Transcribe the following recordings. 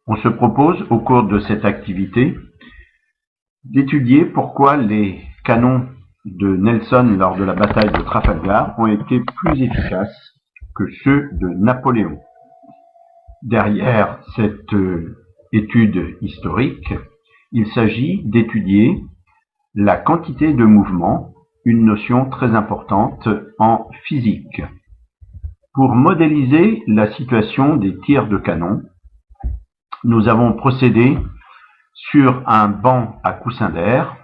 On se propose, au cours de cette activité, d'étudier pourquoi les canons de Nelson lors de la bataille de Trafalgar ont été plus efficaces que ceux de Napoléon. Derrière cette étude historique, il s'agit d'étudier la quantité de mouvement, une notion très importante en physique. Pour modéliser la situation des tirs de canon, nous avons procédé sur un banc à coussin d'air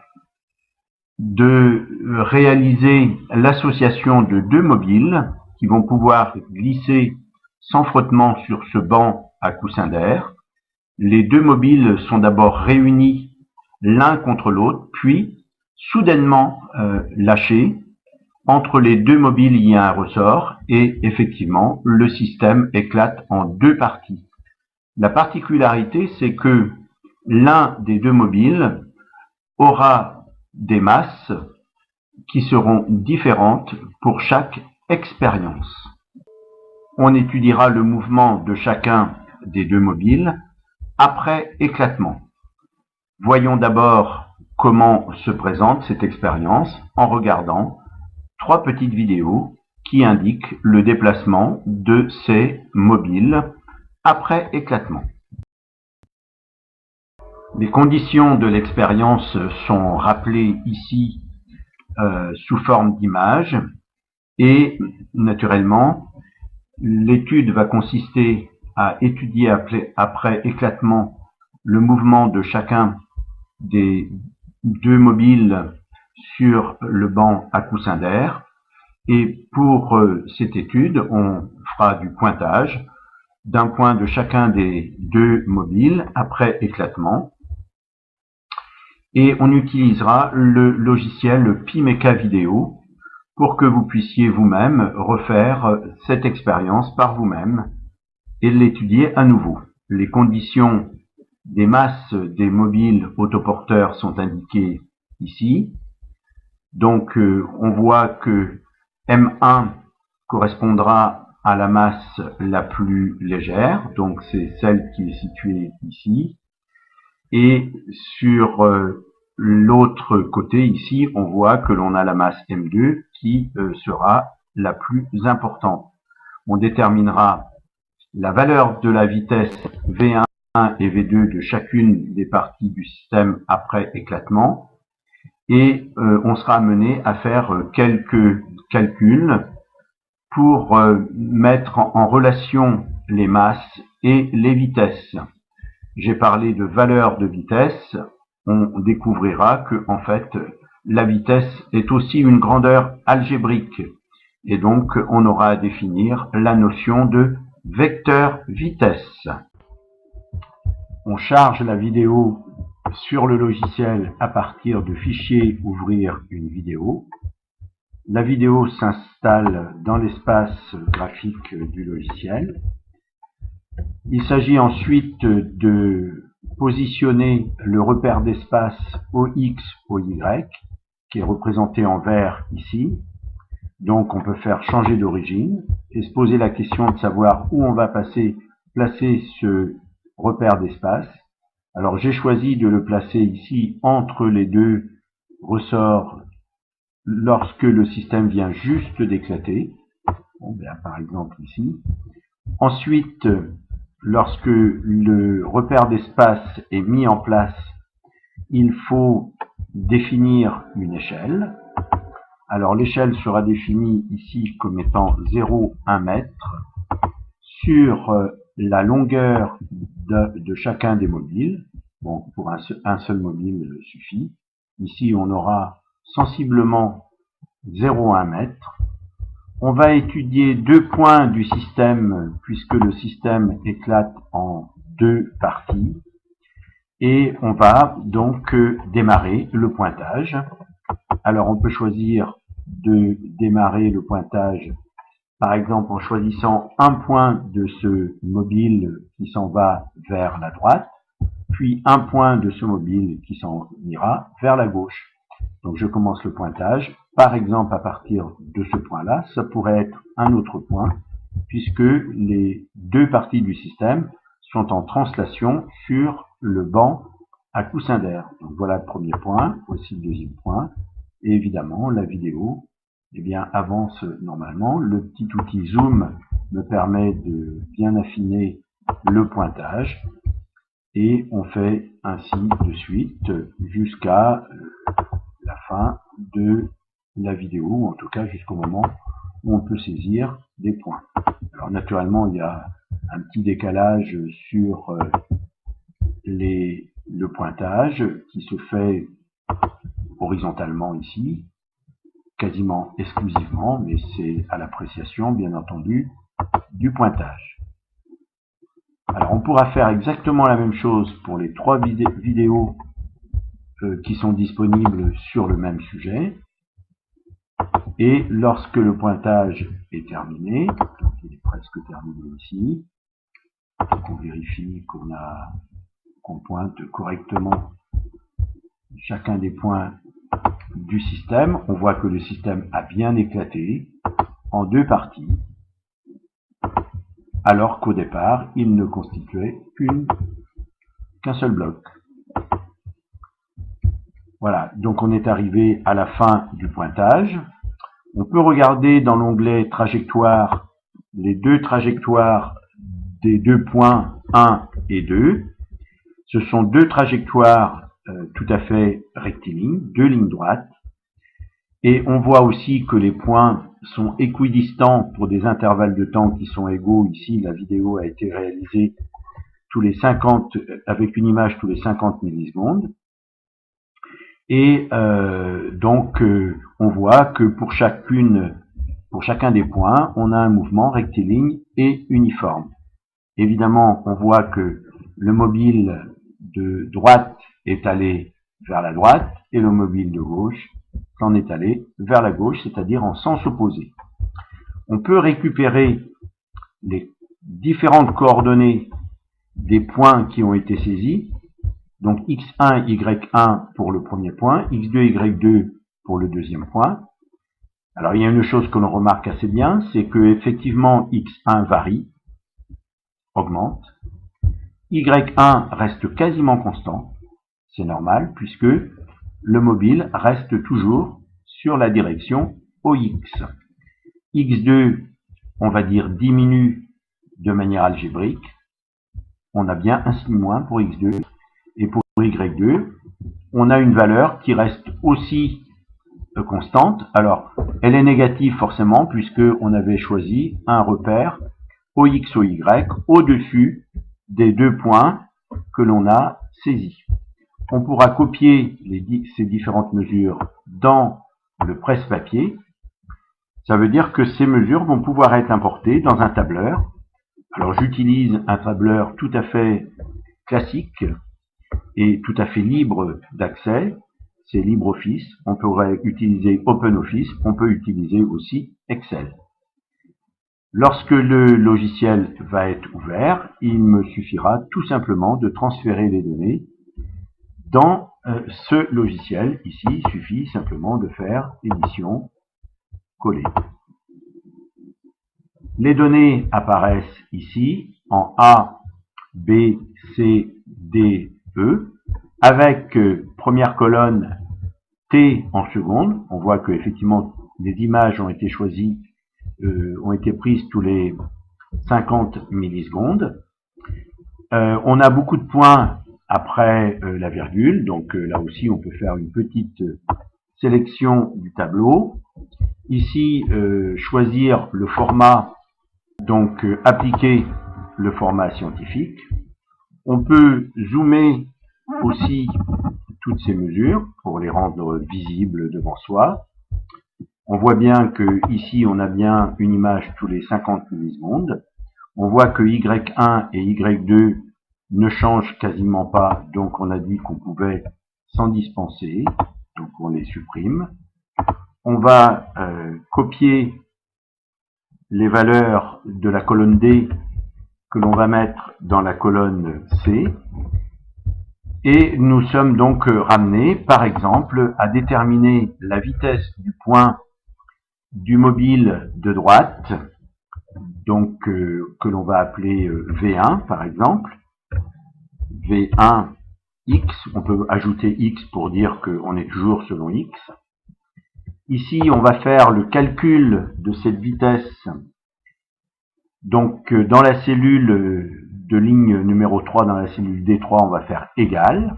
de réaliser l'association de deux mobiles qui vont pouvoir glisser sans frottement sur ce banc à coussin d'air. Les deux mobiles sont d'abord réunis l'un contre l'autre, puis soudainement lâchés. Entre les deux mobiles, il y a un ressort et effectivement, le système éclate en deux parties. La particularité, c'est que l'un des deux mobiles aura des masses qui seront différentes pour chaque expérience. On étudiera le mouvement de chacun des deux mobiles après éclatement. Voyons d'abord comment se présente cette expérience en regardant trois petites vidéos qui indiquent le déplacement de ces mobiles après éclatement. Les conditions de l'expérience sont rappelées ici sous forme d'image et naturellement l'étude va consister à étudier après éclatement le mouvement de chacun des deux mobiles sur le banc à coussin d'air et pour cette étude on fera du pointage d'un point de chacun des deux mobiles après éclatement. Et on utilisera le logiciel Pimeka Vidéo pour que vous puissiez vous-même refaire cette expérience par vous-même et l'étudier à nouveau. Les conditions des masses des mobiles autoporteurs sont indiquées ici. Donc on voit que M1 correspondra à la masse la plus légère, donc c'est celle qui est située ici. Et sur l'autre côté ici, on voit que l'on a la masse M2 qui sera la plus importante. On déterminera la valeur de la vitesse V1 et V2 de chacune des parties du système après éclatement et on sera amené à faire quelques calculs pour mettre en relation les masses et les vitesses. J'ai parlé de valeur de vitesse, on découvrira que en fait la vitesse est aussi une grandeur algébrique et donc on aura à définir la notion de vecteur vitesse. On charge la vidéo sur le logiciel à partir de fichier ouvrir une vidéo. La vidéo s'installe dans l'espace graphique du logiciel. Il s'agit ensuite de positionner le repère d'espace OX, OY, qui est représenté en vert ici. Donc on peut faire changer d'origine et se poser la question de savoir où on va placer ce repère d'espace. Alors j'ai choisi de le placer ici entre les deux ressorts lorsque le système vient juste d'éclater. Bon, bien, par exemple ici. Ensuite, lorsque le repère d'espace est mis en place, il faut définir une échelle. Alors l'échelle sera définie ici comme étant 0,1 mètre sur la longueur de chacun des mobiles. Bon, pour un seul mobile suffit. Ici, on aura sensiblement 0,1 mètre. On va étudier deux points du système puisque le système éclate en deux parties. Et on va donc démarrer le pointage. Alors on peut choisir de démarrer le pointage par exemple en choisissant un point de ce mobile qui s'en va vers la droite, puis un point de ce mobile qui s'en ira vers la gauche. Donc je commence le pointage, par exemple à partir de ce point-là, ça pourrait être un autre point, puisque les deux parties du système sont en translation sur le banc à coussin d'air. Donc voilà le premier point, voici le deuxième point. Et évidemment, la vidéo avance normalement. Le petit outil zoom me permet de bien affiner le pointage. Et on fait ainsi de suite jusqu'à la fin de la vidéo, ou en tout cas jusqu'au moment où on peut saisir des points. Alors naturellement, il y a un petit décalage sur le pointage qui se fait horizontalement ici, quasiment exclusivement, mais c'est à l'appréciation, bien entendu, du pointage. Alors on pourra faire exactement la même chose pour les 3 vidéos qui sont disponibles sur le même sujet. Et lorsque le pointage est terminé, donc il est presque terminé ici, qu'on vérifie qu'on pointe correctement chacun des points du système, on voit que le système a bien éclaté en 2 parties, alors qu'au départ, il ne constituait qu'un seul bloc. Voilà, donc on est arrivé à la fin du pointage. On peut regarder dans l'onglet trajectoire les 2 trajectoires des 2 points 1 et 2. Ce sont 2 trajectoires tout à fait rectilignes, 2 lignes droites. Et on voit aussi que les points sont équidistants pour des intervalles de temps qui sont égaux. Ici, la vidéo a été réalisée avec une image tous les 50 millisecondes. Et donc, on voit que pour chacun des points, on a un mouvement rectiligne et uniforme. Évidemment, on voit que le mobile de droite est allé vers la droite et le mobile de gauche s'en est allé vers la gauche, c'est-à-dire en sens opposé. On peut récupérer les différentes coordonnées des points qui ont été saisis. Donc x1, y1 pour le premier point, x2, y2 pour le deuxième point. Alors il y a une chose que l'on remarque assez bien, c'est que effectivement x1 varie, augmente. y1 reste quasiment constant, c'est normal, puisque le mobile reste toujours sur la direction OX. x2, on va dire, diminue de manière algébrique. On a bien un signe moins pour x2. Et pour y2, on a une valeur qui reste aussi constante. Alors, elle est négative forcément, puisqu'on avait choisi un repère OX, OY au-dessus des 2 points que l'on a saisis. On pourra copier ces différentes mesures dans le presse-papier. Ça veut dire que ces mesures vont pouvoir être importées dans un tableur. Alors, j'utilise un tableur tout à fait classique et tout à fait libre d'accès, c'est LibreOffice. On pourrait utiliser OpenOffice, on peut utiliser aussi Excel. Lorsque le logiciel va être ouvert, il me suffira tout simplement de transférer les données dans ce logiciel. Ici, il suffit simplement de faire édition, coller. Les données apparaissent ici en A, B, C, D, E, avec première colonne T en seconde. On voit que effectivement les images ont été choisies, ont été prises tous les 50 millisecondes. On a beaucoup de points après la virgule, donc là aussi on peut faire une petite sélection du tableau. Ici, choisir le format, donc appliquer le format scientifique. On peut zoomer aussi toutes ces mesures pour les rendre visibles devant soi. On voit bien que ici on a bien une image tous les 50 millisecondes. On voit que Y1 et Y2 ne changent quasiment pas, donc on a dit qu'on pouvait s'en dispenser, donc on les supprime. On va copier les valeurs de la colonne D que l'on va mettre dans la colonne C. Et nous sommes donc ramenés, par exemple, à déterminer la vitesse du point du mobile de droite, donc que l'on va appeler V1, par exemple. V1 x, on peut ajouter x pour dire qu'on est toujours selon x. Ici, on va faire le calcul de cette vitesse. Donc, dans la cellule de ligne numéro 3, dans la cellule D3, on va faire égal.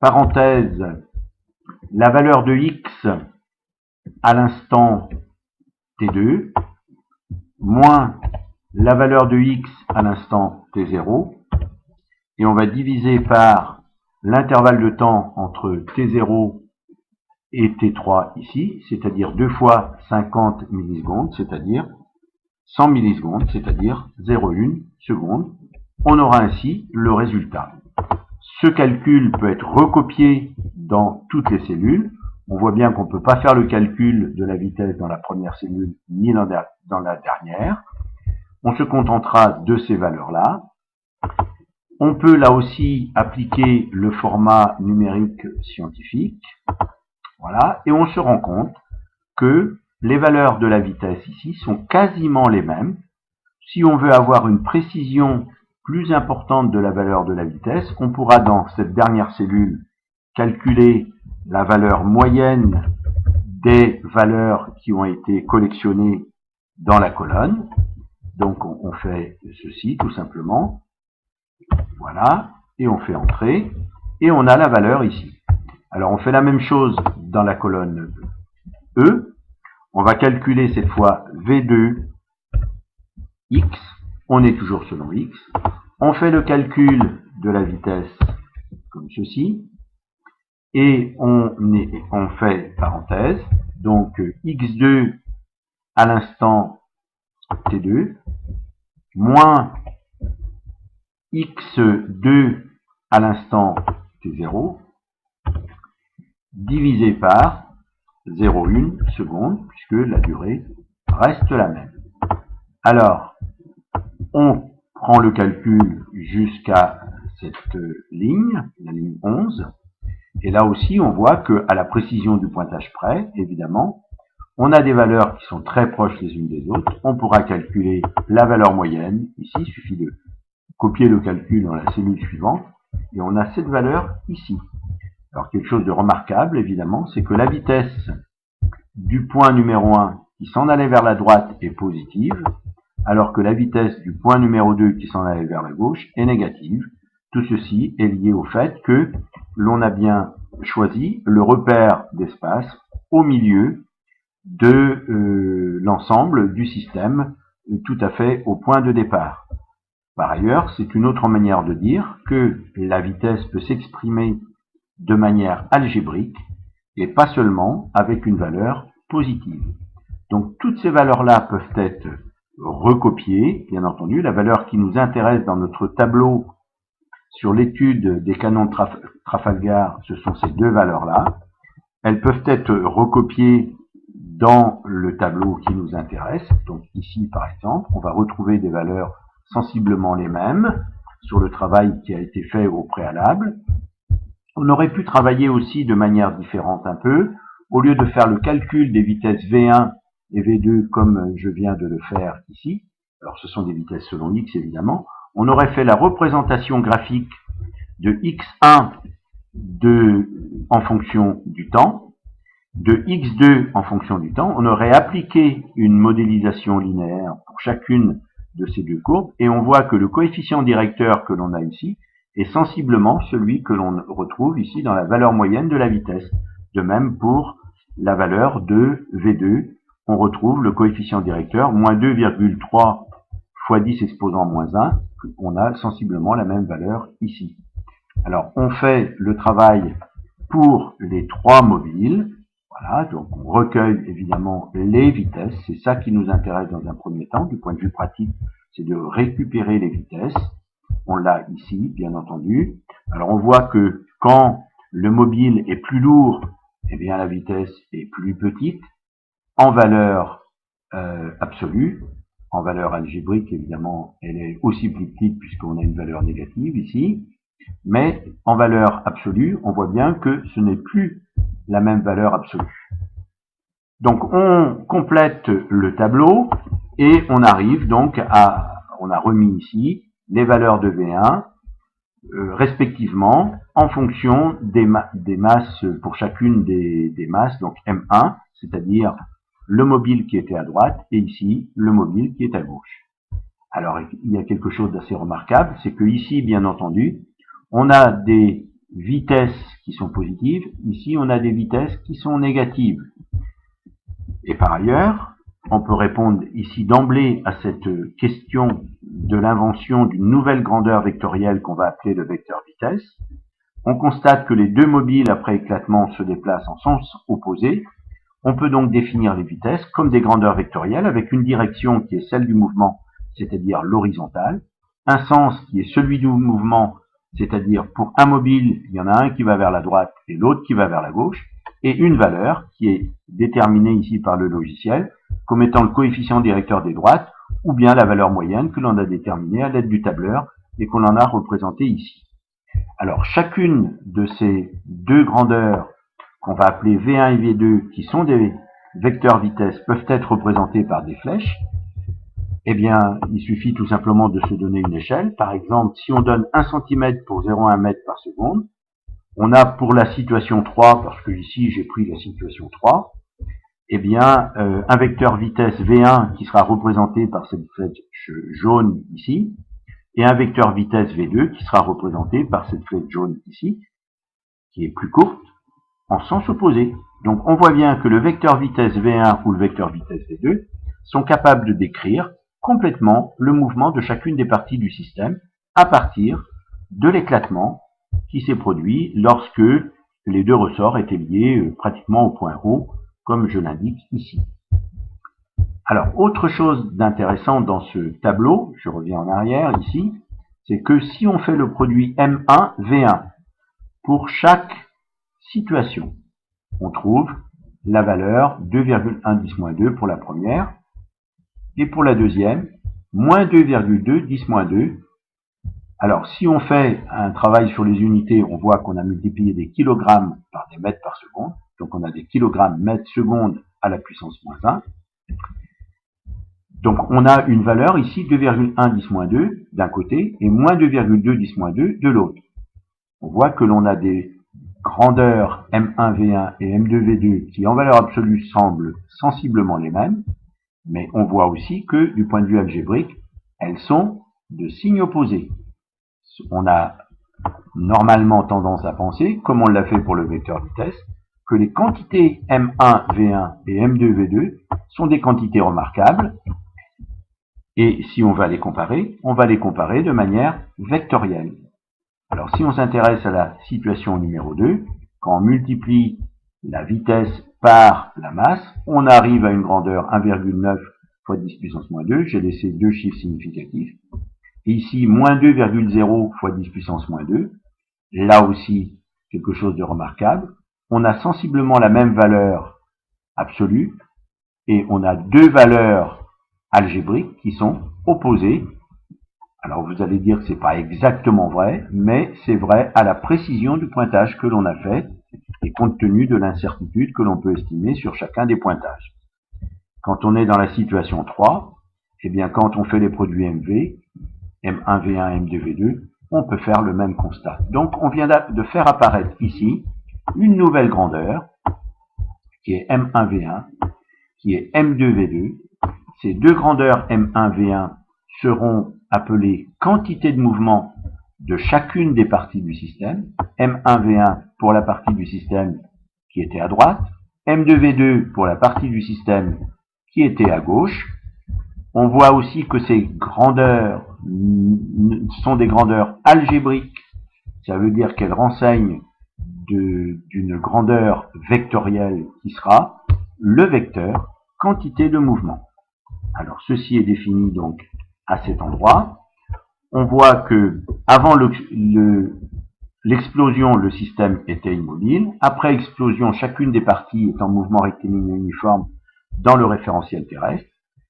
Parenthèse, la valeur de x à l'instant T2, moins la valeur de x à l'instant T0, et on va diviser par l'intervalle de temps entre T0 et T3 ici, c'est-à-dire 2 fois 50 millisecondes, c'est-à-dire 100 millisecondes, c'est-à-dire 0,1 seconde. On aura ainsi le résultat. Ce calcul peut être recopié dans toutes les cellules. On voit bien qu'on ne peut pas faire le calcul de la vitesse dans la première cellule ni dans la dernière. On se contentera de ces valeurs-là. On peut là aussi appliquer le format numérique scientifique. Voilà, et on se rend compte que les valeurs de la vitesse ici sont quasiment les mêmes. Si on veut avoir une précision plus importante de la valeur de la vitesse, on pourra dans cette dernière cellule calculer la valeur moyenne des valeurs qui ont été collectionnées dans la colonne. Donc on fait ceci tout simplement. Voilà, et on fait entrer, et on a la valeur ici. Alors on fait la même chose dans la colonne E. On va calculer cette fois V2 x, on est toujours selon x. On fait le calcul de la vitesse comme ceci, et on fait parenthèse, donc x2 à l'instant T2, moins x2 à l'instant T0, divisé par 0,1 seconde, puisque la durée reste la même. Alors, on prend le calcul jusqu'à cette ligne, la ligne 11, et là aussi on voit qu'à la précision du pointage près, évidemment, on a des valeurs qui sont très proches les unes des autres. On pourra calculer la valeur moyenne. Ici, il suffit de copier le calcul dans la cellule suivante, et on a cette valeur ici. Alors, quelque chose de remarquable, évidemment, c'est que la vitesse du point numéro 1 qui s'en allait vers la droite est positive, alors que la vitesse du point numéro 2 qui s'en allait vers la gauche est négative. Tout ceci est lié au fait que l'on a bien choisi le repère d'espace au milieu de l'ensemble du système, tout à fait au point de départ. Par ailleurs, c'est une autre manière de dire que la vitesse peut s'exprimer de manière algébrique et pas seulement avec une valeur positive. Donc toutes ces valeurs-là peuvent être recopiées, bien entendu. La valeur qui nous intéresse dans notre tableau sur l'étude des canons de Trafalgar, ce sont ces deux valeurs-là. Elles peuvent être recopiées dans le tableau qui nous intéresse. Donc ici, par exemple, on va retrouver des valeurs sensiblement les mêmes sur le travail qui a été fait au préalable. On aurait pu travailler aussi de manière différente un peu. Au lieu de faire le calcul des vitesses V1 et V2 comme je viens de le faire ici, alors ce sont des vitesses selon x évidemment, on aurait fait la représentation graphique de x1 en fonction du temps, de x2 en fonction du temps. On aurait appliqué une modélisation linéaire pour chacune de ces deux courbes, et on voit que le coefficient directeur que l'on a ici est sensiblement celui que l'on retrouve ici dans la valeur moyenne de la vitesse. De même pour la valeur de V2, on retrouve le coefficient directeur, moins 2,3 fois 10 exposant moins 1, on a sensiblement la même valeur ici. Alors, on fait le travail pour les trois mobiles. Voilà, donc on recueille évidemment les vitesses. C'est ça qui nous intéresse dans un premier temps. Du point de vue pratique, c'est de récupérer les vitesses. On l'a ici, bien entendu. Alors, on voit que quand le mobile est plus lourd, eh bien la vitesse est plus petite en valeur absolue. En valeur algébrique, évidemment, elle est aussi plus petite puisqu'on a une valeur négative ici. Mais en valeur absolue, on voit bien que ce n'est plus la même valeur absolue. Donc on complète le tableau et on arrive donc on a remis ici les valeurs de V1, respectivement en fonction des masses pour chacune des masses, donc M1, c'est-à-dire le mobile qui était à droite, et ici le mobile qui est à gauche. Alors il y a quelque chose d'assez remarquable, c'est que ici, bien entendu, on a des vitesses qui sont positives, ici on a des vitesses qui sont négatives. Et par ailleurs, on peut répondre ici d'emblée à cette question de l'invention d'une nouvelle grandeur vectorielle qu'on va appeler le vecteur vitesse. On constate que les deux mobiles après éclatement se déplacent en sens opposé. On peut donc définir les vitesses comme des grandeurs vectorielles avec une direction qui est celle du mouvement, c'est-à-dire l'horizontale, un sens qui est celui du mouvement, c'est-à-dire pour un mobile, il y en a un qui va vers la droite et l'autre qui va vers la gauche, et une valeur qui est déterminée ici par le logiciel comme étant le coefficient directeur des droites, ou bien la valeur moyenne que l'on a déterminée à l'aide du tableur et qu'on en a représentée ici. Alors chacune de ces deux grandeurs qu'on va appeler V1 et V2, qui sont des vecteurs vitesse, peuvent être représentées par des flèches. Eh bien, il suffit tout simplement de se donner une échelle. Par exemple, si on donne 1 cm pour 0,1 m par seconde, on a pour la situation 3, parce que ici j'ai pris la situation 3, eh bien, un vecteur vitesse V1 qui sera représenté par cette flèche jaune ici, et un vecteur vitesse V2 qui sera représenté par cette flèche jaune ici, qui est plus courte, en sens opposé. Donc on voit bien que le vecteur vitesse V1 ou le vecteur vitesse V2 sont capables de décrire complètement le mouvement de chacune des parties du système à partir de l'éclatement qui s'est produit lorsque les deux ressorts étaient liés pratiquement au point O, comme je l'indique ici. Alors, autre chose d'intéressant dans ce tableau, je reviens en arrière ici, c'est que si on fait le produit M1, V1, pour chaque situation, on trouve la valeur 2,1 10-2 pour la première, et pour la deuxième, moins 2,2 10-2. Alors, si on fait un travail sur les unités, on voit qu'on a multiplié des kilogrammes par des mètres par seconde, donc on a des kilogrammes mètres seconde à la puissance moins 1. Donc on a une valeur ici 2,1 10-2 d'un côté et moins 2,2 10-2 de l'autre. On voit que l'on a des grandeurs M1V1 et M2V2 qui en valeur absolue semblent sensiblement les mêmes, mais on voit aussi que du point de vue algébrique, elles sont de signes opposés. On a normalement tendance à penser, comme on l'a fait pour le vecteur vitesse, que les quantités M1V1 et M2V2 sont des quantités remarquables, et si on va les comparer de manière vectorielle. Alors si on s'intéresse à la situation numéro 2, quand on multiplie la vitesse par la masse, on arrive à une grandeur 1,9 fois 10 puissance moins 2, j'ai laissé deux chiffres significatifs, et ici moins 2,0 fois 10 puissance moins 2, là aussi quelque chose de remarquable, on a sensiblement la même valeur absolue, et on a deux valeurs algébriques qui sont opposées. Alors vous allez dire que c'est pas exactement vrai, mais c'est vrai à la précision du pointage que l'on a fait, et compte tenu de l'incertitude que l'on peut estimer sur chacun des pointages. Quand on est dans la situation 3, eh bien quand on fait les produits MV, M1V1, M2V2, on peut faire le même constat. Donc on vient de faire apparaître ici une nouvelle grandeur, qui est M1V1, qui est M2V2. Ces deux grandeurs M1V1 seront appelées quantité de mouvement de chacune des parties du système. M1V1 pour la partie du système qui était à droite, M2V2 pour la partie du système qui était à gauche. On voit aussi que ces grandeurs sont des grandeurs algébriques. Ça veut dire qu'elles renseignent d'une grandeur vectorielle qui sera le vecteur quantité de mouvement. Alors ceci est défini donc à cet endroit. On voit que avant l'explosion, le système était immobile. Après explosion, chacune des parties est en mouvement rectiligne uniforme dans le référentiel terrestre.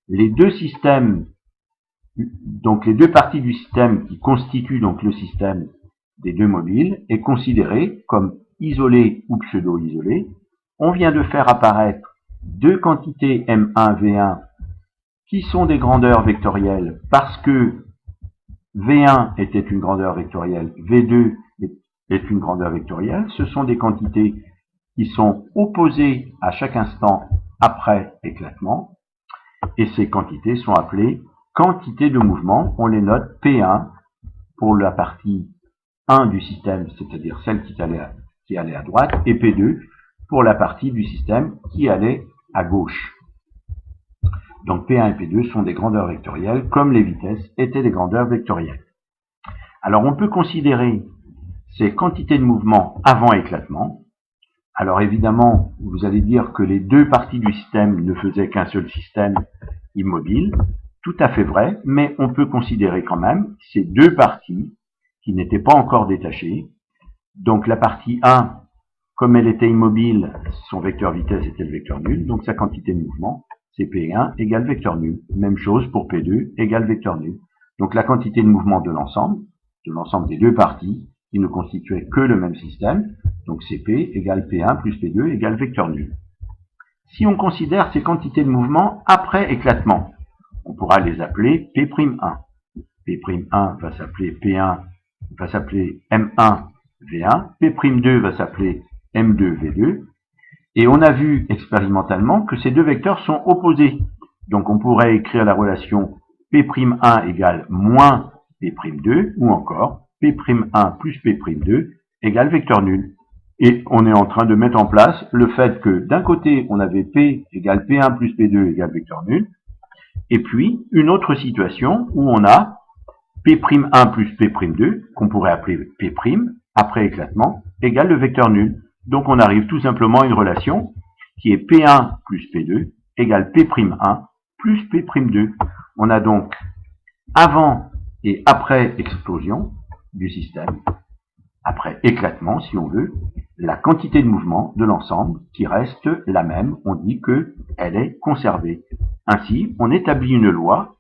Les deux systèmes, donc les deux parties du système qui constituent donc le système des deux mobiles, est considéré comme isolé ou pseudo-isolé. On vient de faire apparaître deux quantités M1, V1 qui sont des grandeurs vectorielles parce que V1 était une grandeur vectorielle, V2 est une grandeur vectorielle. Ce sont des quantités qui sont opposées à chaque instant après éclatement. Et ces quantités sont appelées quantités de mouvement. On les note P1 pour la partie 1 du système, c'est-à-dire celle qui allait à droite, et P2 pour la partie du système qui allait à gauche. Donc P1 et P2 sont des grandeurs vectorielles, comme les vitesses étaient des grandeurs vectorielles. Alors on peut considérer ces quantités de mouvement avant éclatement. Alors évidemment, vous allez dire que les deux parties du système ne faisaient qu'un seul système immobile. Tout à fait vrai, mais on peut considérer quand même ces deux parties qui n'étaient pas encore détachées. Donc la partie 1, comme elle était immobile, son vecteur vitesse était le vecteur nul, donc sa quantité de mouvement, c'est P1 égale vecteur nul. Même chose pour P2 égale vecteur nul. Donc la quantité de mouvement de l'ensemble des deux parties, qui ne constituaient que le même système, donc CP égale P1 plus P2 égale vecteur nul. Si on considère ces quantités de mouvement après éclatement, on pourra les appeler P'1. P'1 va s'appeler P1, va s'appeler M1 V1, P'2 va s'appeler M2 V2, et on a vu expérimentalement que ces deux vecteurs sont opposés. Donc on pourrait écrire la relation P'1 égale moins P'2, ou encore P'1 plus P'2 égale vecteur nul. Et on est en train de mettre en place le fait que d'un côté on avait P égale P1 plus P2 égale vecteur nul, et puis une autre situation où on a P'1 plus P'2, qu'on pourrait appeler P', après éclatement, égale le vecteur nul. Donc on arrive tout simplement à une relation qui est P1 plus P2 égale P'1 plus P'2. On a donc avant et après explosion du système, après éclatement si on veut, la quantité de mouvement de l'ensemble qui reste la même, on dit qu'elle est conservée. Ainsi, on établit une loi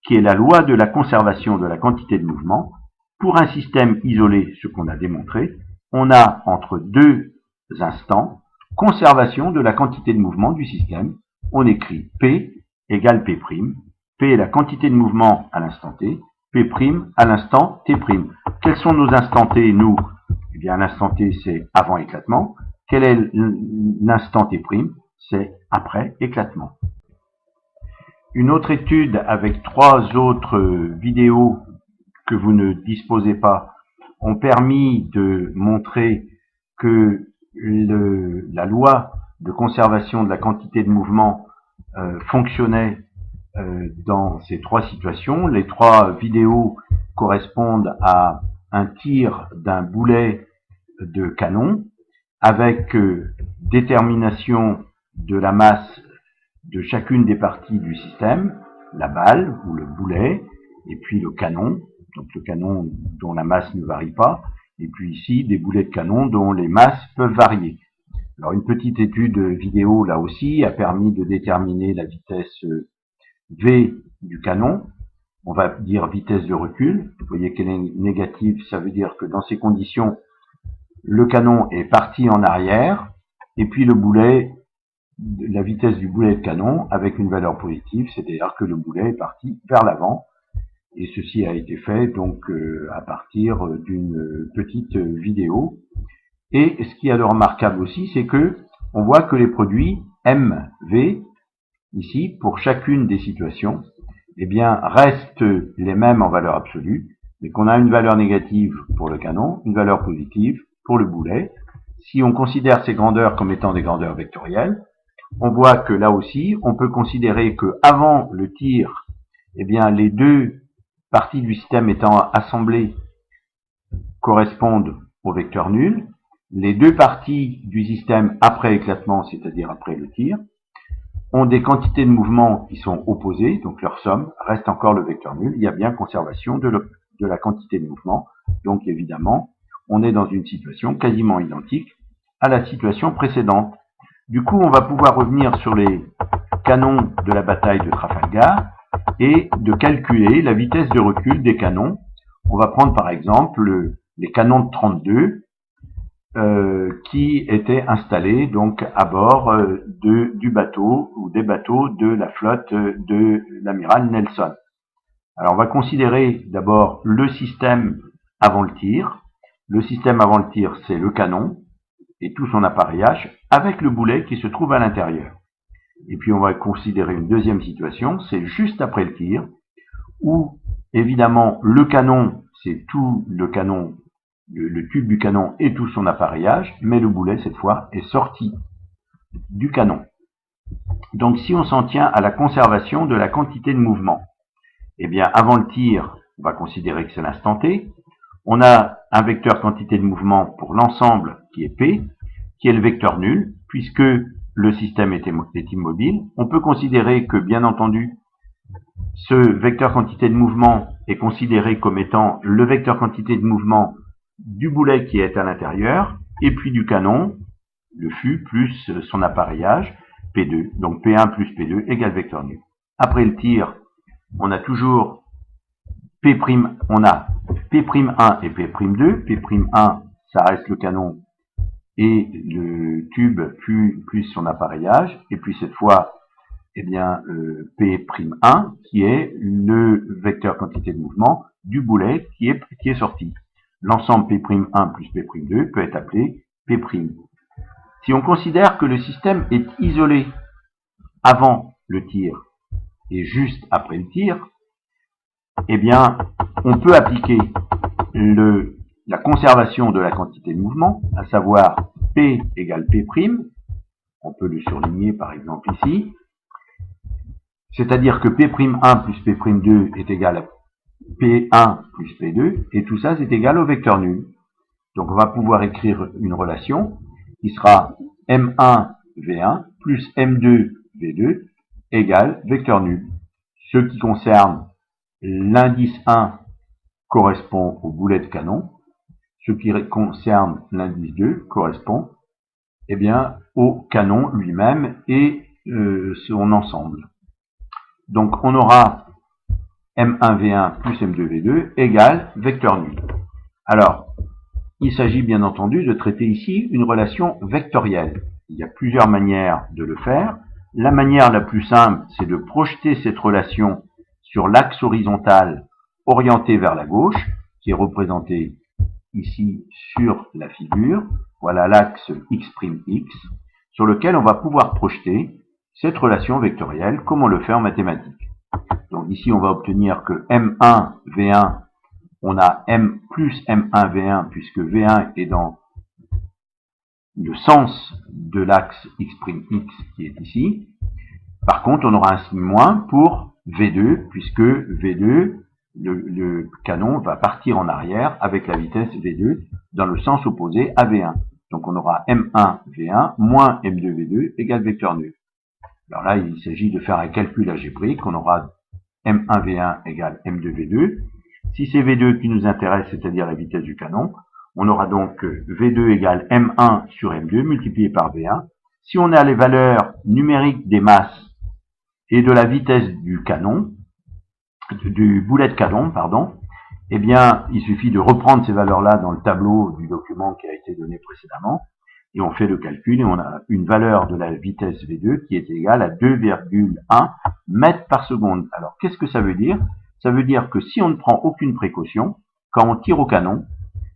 qui est la loi de la conservation de la quantité de mouvement. Pour un système isolé, ce qu'on a démontré, on a entre deux instants conservation de la quantité de mouvement du système. On écrit P égale P'. P est la quantité de mouvement à l'instant T, P' à l'instant T'. Quels sont nos instants T, nous? Eh bien, l'instant T, c'est avant éclatement. Quel est l'instant T'? C'est après éclatement. Une autre étude avec 3 autres vidéos que vous ne disposez pas ont permis de montrer que la loi de conservation de la quantité de mouvement fonctionnait dans ces 3 situations. Les 3 vidéos correspondent à un tir d'un boulet de canon avec détermination de la masse de chacune des parties du système, la balle ou le boulet, et puis le canon, donc le canon dont la masse ne varie pas, et puis ici des boulets de canon dont les masses peuvent varier. Alors une petite étude vidéo là aussi a permis de déterminer la vitesse V du canon. On va dire vitesse de recul. Vous voyez qu'elle est négative, ça veut dire que dans ces conditions, le canon est parti en arrière, et puis le boulet, la vitesse du boulet de canon avec une valeur positive, c'est-à-dire que le boulet est parti vers l'avant. Et ceci a été fait donc à partir d'une petite vidéo. Et ce qui est remarquable aussi, c'est que on voit que les produits MV, ici, pour chacune des situations, eh bien, restent les mêmes en valeur absolue, mais qu'on a une valeur négative pour le canon, une valeur positive pour le boulet. Si on considère ces grandeurs comme étant des grandeurs vectorielles, on voit que là aussi, on peut considérer que avant le tir, eh bien, les deux parties du système étant assemblées correspondent au vecteur nul. Les deux parties du système après éclatement, c'est-à-dire après le tir, ont des quantités de mouvement qui sont opposées, donc leur somme reste encore le vecteur nul. Il y a bien conservation de la quantité de mouvement. Donc évidemment, on est dans une situation quasiment identique à la situation précédente. Du coup, on va pouvoir revenir sur les canons de la bataille de Trafalgar et de calculer la vitesse de recul des canons. On va prendre par exemple les canons de 32 qui étaient installés donc à bord du bateau ou des bateaux de la flotte de l'amiral Nelson. Alors on va considérer d'abord le système avant le tir. Le système avant le tir, c'est le canon et tout son appareillage avec le boulet qui se trouve à l'intérieur. Et puis on va considérer une deuxième situation, c'est juste après le tir, où évidemment le canon, c'est tout le canon, le tube du canon et tout son appareillage, mais le boulet cette fois est sorti du canon. Donc si on s'en tient à la conservation de la quantité de mouvement, eh bien avant le tir, on va considérer que c'est l'instant T. On a un vecteur quantité de mouvement pour l'ensemble qui est P, qui est le vecteur nul, puisque le système est immobile. On peut considérer que, bien entendu, ce vecteur quantité de mouvement est considéré comme étant le vecteur quantité de mouvement du boulet qui est à l'intérieur, et puis du canon, le fût, plus son appareillage, P2. Donc P1 plus P2 égale vecteur nul. Après le tir, on a toujours on a P'1 et P'2. P'1, ça reste le canon et le tube plus son appareillage. Et puis cette fois, eh bien, P'1 qui est le vecteur quantité de mouvement du boulet qui est sorti. L'ensemble P'1 plus P'2 peut être appelé P'. Si on considère que le système est isolé avant le tir et juste après le tir, eh bien, on peut appliquer la conservation de la quantité de mouvement, à savoir P égale P', on peut le surligner par exemple ici, c'est-à-dire que P'1 plus P'2 est égal à P1 plus P2, et tout ça c'est égal au vecteur nul. Donc on va pouvoir écrire une relation qui sera M1 V1 plus M2 V2 égale vecteur nul. Ce qui concerne l'indice 1 correspond au boulet de canon. Ce qui concerne l'indice 2 correspond eh bien, au canon lui-même et son ensemble. Donc on aura M1V1 plus M2V2 égale vecteur nul. Alors, il s'agit bien entendu de traiter ici une relation vectorielle. Il y a plusieurs manières de le faire. La manière la plus simple, c'est de projeter cette relation sur l'axe horizontal orienté vers la gauche, qui est représenté ici sur la figure. Voilà l'axe X', sur lequel on va pouvoir projeter cette relation vectorielle comme on le fait en mathématiques. Donc ici, on va obtenir que M1, V1, on a M plus M1, V1, puisque V1 est dans le sens de l'axe X' qui est ici. Par contre, on aura un signe moins pour V2, puisque V2, le canon va partir en arrière avec la vitesse V2 dans le sens opposé à V1. Donc on aura M1 V1 moins M2 V2 égale vecteur nul. Alors là, il s'agit de faire un calcul algébrique. On aura M1 V1 égale M2 V2. Si c'est V2 qui nous intéresse, c'est-à-dire la vitesse du canon, on aura donc V2 égale M1 sur M2 multiplié par V1. Si on a les valeurs numériques des masses et de la vitesse du canon, du boulet de canon, pardon, eh bien, il suffit de reprendre ces valeurs-là dans le tableau du document qui a été donné précédemment, et on fait le calcul, et on a une valeur de la vitesse V2 qui est égale à 2,1 mètres par seconde. Alors, qu'est-ce que ça veut dire? Ça veut dire que si on ne prend aucune précaution, quand on tire au canon,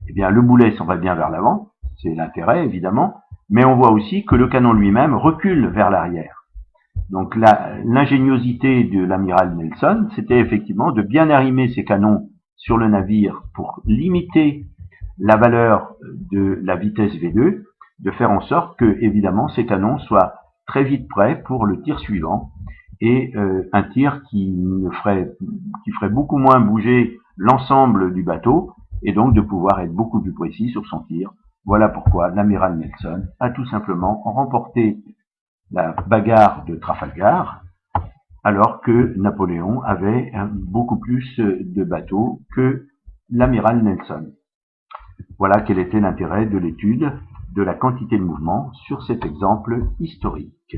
eh bien, le boulet s'en va bien vers l'avant, c'est l'intérêt, évidemment, mais on voit aussi que le canon lui-même recule vers l'arrière. Donc l'ingéniosité de l'amiral Nelson, c'était effectivement de bien arrimer ses canons sur le navire pour limiter la valeur de la vitesse V2, de faire en sorte que, évidemment, ces canons soient très vite prêts pour le tir suivant, et un tir qui ferait beaucoup moins bouger l'ensemble du bateau, et donc de pouvoir être beaucoup plus précis sur son tir. Voilà pourquoi l'amiral Nelson a tout simplement remporté la bagarre de Trafalgar, alors que Napoléon avait beaucoup plus de bateaux que l'amiral Nelson. Voilà quel était l'intérêt de l'étude de la quantité de mouvement sur cet exemple historique.